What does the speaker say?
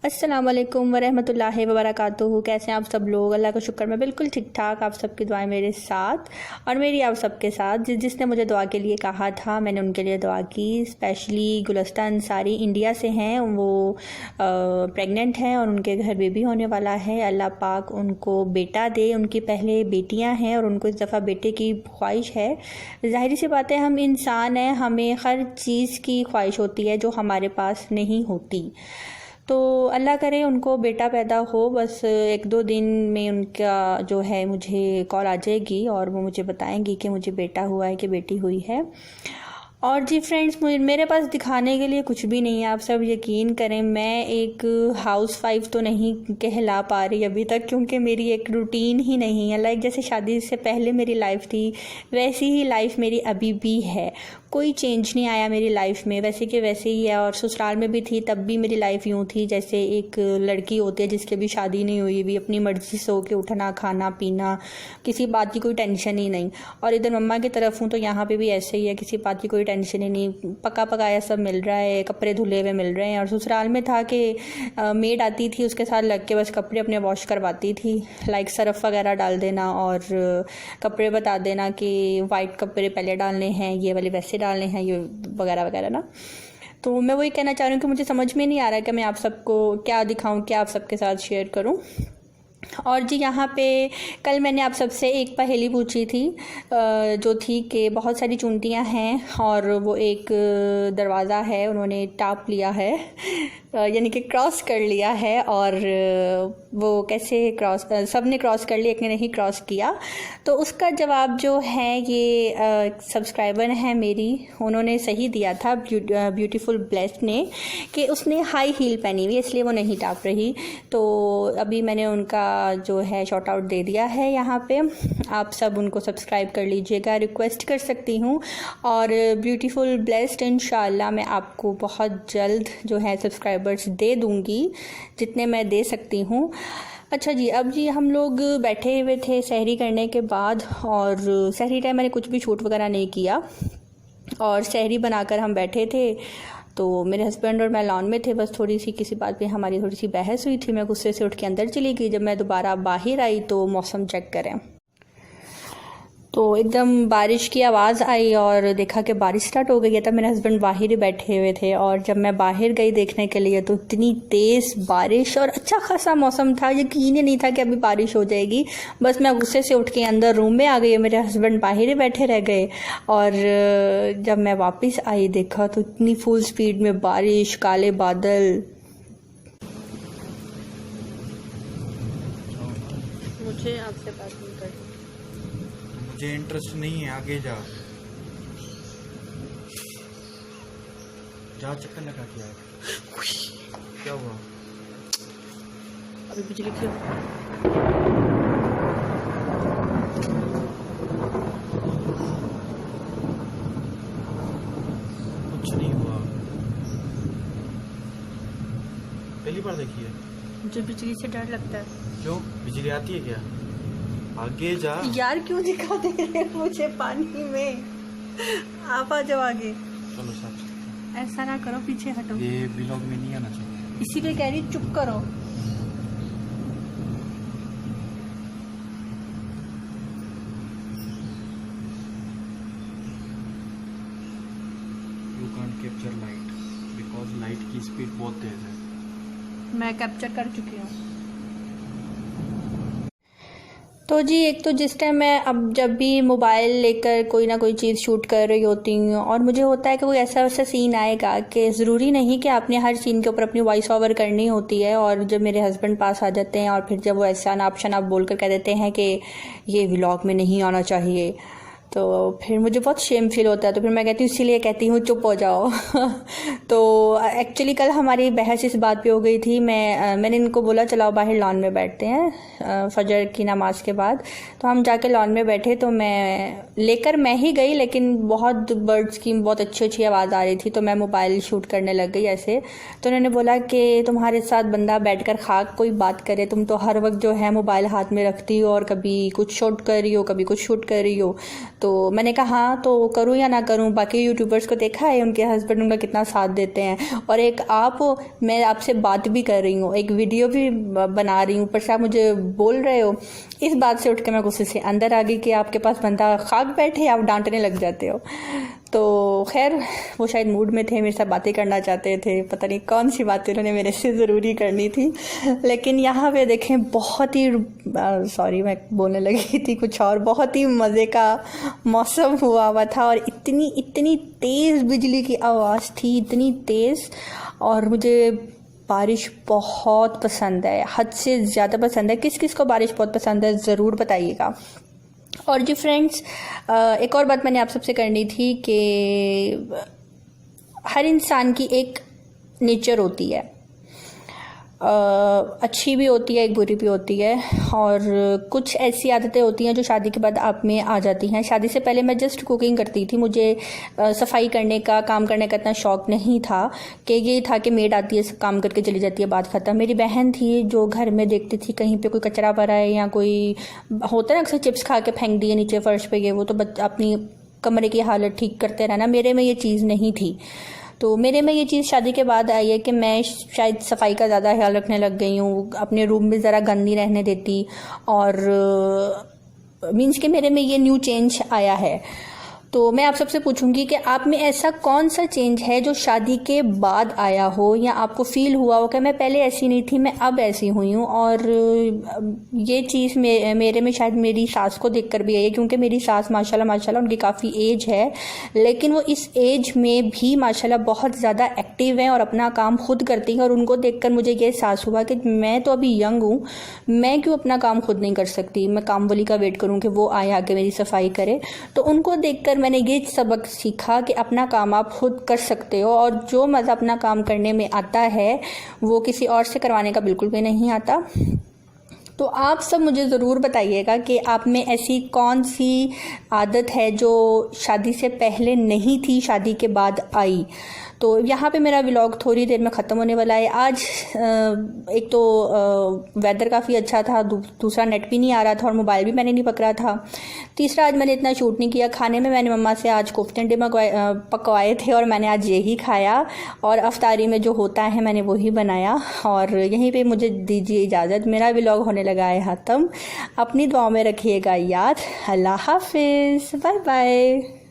अस्सलाम वालेकुम वरहमतुल्लाहि वबरकातुहू। कैसे हैं आप सब लोग? अल्लाह का शुक्र मैं बिल्कुल ठीक ठाक। आप सबकी दुआएं मेरे साथ और मेरी आप सबके साथ। जिसने मुझे दुआ के लिए कहा था मैंने उनके लिए दुआ की। स्पेशली गुलस्ता अंसारी इंडिया से हैं, वो प्रेग्नेंट हैं और उनके घर बेबी होने वाला है। अल्लाह पाक उनको बेटा दे। उनकी पहले बेटियां हैं और उनको इस दफ़ा बेटे की ख्वाहिश है। ज़ाहिर सी बात है, हम इंसान हैं, हमें हर चीज़ की ख्वाहिश होती है जो हमारे पास नहीं होती। तो अल्लाह करे उनको बेटा पैदा हो। बस 1-2 दिन में उनका जो है मुझे कॉल आ जाएगी और वो मुझे बताएंगी कि मुझे बेटा हुआ है कि बेटी हुई है। और जी फ्रेंड्स, मेरे पास दिखाने के लिए कुछ भी नहीं है। आप सब यकीन करें, मैं एक हाउस वाइफ तो नहीं कहला पा रही अभी तक, क्योंकि मेरी एक रूटीन ही नहीं है। लाइक जैसे शादी से पहले मेरी लाइफ थी वैसी ही लाइफ मेरी अभी भी है। कोई चेंज नहीं आया मेरी लाइफ में, वैसे के वैसे ही है। और ससुराल में भी थी तब भी मेरी लाइफ यूँ थी जैसे एक लड़की होती है जिसकी भी शादी नहीं हुई भी, अपनी मर्ज़ी से होके उठना खाना पीना, किसी बात की कोई टेंशन ही नहीं। और इधर मम्मा की तरफ हूँ तो यहाँ पे भी ऐसे ही है, किसी बात की कोई टेंशन ही नहीं, पका पकाया सब मिल रहा है, कपड़े धुले हुए मिल रहे हैं। और ससुराल में था कि मेड आती थी, उसके साथ लग के बस कपड़े अपने वॉश करवाती थी। लाइक सरफ वगैरह डाल देना और कपड़े बता देना कि वाइट कपड़े पहले डालने हैं, ये वाले वैसे डालने हैं, ये वगैरह वगैरह ना। तो मैं वही कहना चाह रही हूँ कि मुझे समझ में नहीं आ रहा है कि मैं आप सबको क्या दिखाऊं, क्या आप सबके साथ शेयर करूं। और जी यहाँ पे कल मैंने आप सबसे एक पहेली पूछी थी, जो थी कि बहुत सारी चूंटियाँ हैं और वो एक दरवाज़ा है, उन्होंने टाप लिया है, यानी कि क्रॉस कर लिया है। और वो कैसे क्रॉस, सब ने क्रॉस कर लिया, एक ने नहीं क्रॉस किया। तो उसका जवाब जो है ये सब्सक्राइबर है मेरी, उन्होंने सही दिया था, ब्यूटीफुल ब्लेस्ड ने, कि उसने हाई हील पहनी हुई इसलिए वो नहीं टाप रही। तो अभी मैंने उनका जो है शॉर्ट आउट दे दिया है यहाँ पे। आप सब उनको सब्सक्राइब कर लीजिएगा, रिक्वेस्ट कर सकती हूँ। और ब्यूटीफुल ब्लेस्ड इंशाल्लाह मैं आपको बहुत जल्द जो है सब्सक्राइबर्स दे दूँगी, जितने मैं दे सकती हूँ। अच्छा जी, अब जी हम लोग बैठे हुए थे सहरी करने के बाद, और सहरी टाइम मैंने कुछ भी शूट वगैरह नहीं किया और सहरी बनाकर हम बैठे थे। तो मेरे हस्बैंड और मैं लॉन में थे, बस थोड़ी सी किसी बात पे हमारी थोड़ी सी बहस हुई थी। मैं गुस्से से उठ के अंदर चली गई। जब मैं दोबारा बाहर आई तो मौसम चेक करें तो एकदम बारिश की आवाज़ आई और देखा कि बारिश स्टार्ट हो गई है। तब मेरे हस्बैंड बाहर ही बैठे हुए थे और जब मैं बाहर गई देखने के लिए तो इतनी तेज़ बारिश और अच्छा खासा मौसम था, यकीन ही नहीं था कि अभी बारिश हो जाएगी। बस मैं गुस्से से उठ के अंदर रूम में आ गई, मेरे हस्बैंड बाहर ही बैठे रह गए। और जब मैं वापस आई देखा तो इतनी फुल स्पीड में बारिश, काले बादल। मुझे आपसे बात नहीं करनी, मुझे इंटरेस्ट नहीं है, आगे जा जा चक्कर लगा के आया। क्या हुआ? अभी बिजली क्यों? कुछ नहीं हुआ, पहली बार देखी है। मुझे बिजली से डर लगता है। क्यों, बिजली आती है क्या? आगे जा यार, क्यों दिखा दे रहे हैं मुझे पानी में? आप आ जाओ आगे। चलो साथ। ऐसा ना करो, पीछे हटो। ये व्लॉग में नहीं आना चाहिए, इसीलिए कह रही चुप करो। You can't capture light because light की स्पीड बहुत तेज है। मैं कैप्चर कर चुकी हूँ। तो जी, एक तो जिस टाइम मैं अब जब भी मोबाइल लेकर कोई ना कोई चीज़ शूट कर रही होती हूँ और मुझे होता है कि कोई ऐसा वैसा सीन आएगा कि ज़रूरी नहीं कि आपने हर सीन के ऊपर अपनी वॉइस ओवर करनी होती है। और जब मेरे हस्बैंड पास आ जाते हैं और फिर जब वो ऐसा नाप शनाप बोल कर कह देते हैं कि ये व्लॉग में नहीं आना चाहिए, तो फिर मुझे बहुत शेम फील होता है। तो फिर मैं कहती हूँ, इसीलिए कहती हूँ चुप हो जाओ। तो एक्चुअली कल हमारी बहस इस बात पे हो गई थी। मैंने इनको बोला चलाओ बाहर लॉन में बैठते हैं फजर की नमाज के बाद। तो हम जाके लॉन में बैठे तो मैं ही गई, लेकिन बहुत बर्ड्स की बहुत अच्छी अच्छी आवाज़ आ रही थी, तो मैं मोबाइल शूट करने लग गई ऐसे। तो उन्होंने बोला कि तुम्हारे साथ बंदा बैठकर खाक कोई बात करे, तुम तो हर वक्त जो है मोबाइल हाथ में रखती हो और कभी कुछ शूट कर रही हो कभी कुछ शूट कर रही हो। तो मैंने कहा हाँ, तो करूँ या ना करूँ। बाकी यूट्यूबर्स को देखा है उनके हस्बैंड उनका कितना साथ देते हैं, और एक आप हो, मैं आपसे बात भी कर रही हूँ, एक वीडियो भी बना रही हूँ, ऊपर से आप मुझे बोल रहे हो। इस बात से उठ के मैं गुस्से से अंदर आ गई कि आपके पास बंदा खाक बैठे, आप डांटने लग जाते हो। तो खैर वो शायद मूड में थे, मेरे साथ बातें करना चाहते थे, पता नहीं कौन सी बातें उन्होंने मेरे से ज़रूरी करनी थी। लेकिन यहाँ पे देखें बहुत ही सॉरी मैं बोलने लगी थी कुछ और, बहुत ही मज़े का मौसम हुआ था, और इतनी तेज़ बिजली की आवाज़ थी, इतनी तेज़। और मुझे बारिश बहुत पसंद है, हद से ज़्यादा पसंद है। किस किस को बारिश बहुत पसंद है ज़रूर बताइएगा। और जी फ्रेंड्स, एक और बात मैंने आप सबसे करनी थी कि हर इंसान की एक नेचर होती है, अच्छी भी होती है, एक बुरी भी होती है, और कुछ ऐसी आदतें होती हैं जो शादी के बाद आप में आ जाती हैं। शादी से पहले मैं जस्ट कुकिंग करती थी, मुझे सफाई करने का, काम करने का इतना शौक़ नहीं था, कि ये था कि मेड आती है, काम करके चली जाती है, बात ख़त्म। मेरी बहन थी जो घर में देखती थी कहीं पे कोई कचरा पड़ा है या कोई होता है ना, अक्सर चिप्स खा के फेंक दिए नीचे फर्श पे, ये वो, तो अपनी कमरे की हालत ठीक करते रहना। मेरे में ये चीज़ नहीं थी। तो मेरे में ये चीज़ शादी के बाद आई है कि मैं शायद सफाई का ज़्यादा ख्याल रखने लग गई हूँ, अपने रूम में ज़रा गंद नहीं रहने देती, और मीन्स कि मेरे में ये न्यू चेंज आया है। तो मैं आप सबसे पूछूंगी कि आप में ऐसा कौन सा चेंज है जो शादी के बाद आया हो, या आपको फील हुआ हो कि मैं पहले ऐसी नहीं थी, मैं अब ऐसी हुई हूँ। और ये चीज़ मेरे में शायद मेरी सास को देखकर भी आई है, क्योंकि मेरी सास माशाल्लाह उनकी काफ़ी एज है, लेकिन वो इस एज में भी माशाल्लाह बहुत ज़्यादा एक्टिव हैं और अपना काम खुद करती हैं। और उनको देखकर मुझे ये एहसास हुआ कि मैं तो अभी यंग हूँ, मैं क्यों अपना काम खुद नहीं कर सकती, मैं काम वाली का वेट करूँ कि वो आए आके मेरी सफाई करे। तो उनको देखकर मैंने ये सबक सीखा कि अपना काम आप खुद कर सकते हो, और जो मज़ा अपना काम करने में आता है वो किसी और से करवाने का बिल्कुल भी नहीं आता। तो आप सब मुझे ज़रूर बताइएगा कि आप में ऐसी कौन सी आदत है जो शादी से पहले नहीं थी, शादी के बाद आई। तो यहाँ पे मेरा व्लॉग थोड़ी देर में ख़त्म होने वाला है। आज एक तो वेदर काफ़ी अच्छा था, दूसरा नेट भी नहीं आ रहा था, और मोबाइल भी मैंने नहीं पकड़ा था। तीसरा, आज मैंने इतना शूट नहीं किया। खाने में मैंने मम्मा से आज कोफ्ते अंडे पकवाए थे, और मैंने आज यही खाया, और अफ्तारी में जो होता है मैंने वही बनाया। और यहीं पे मुझे दीजिए इजाज़त, मेरा व्लॉग होने लगा है ख़त्म। अपनी दुआओं में रखिएगा याद। अल्लाह हाफिज़, बाय बाय।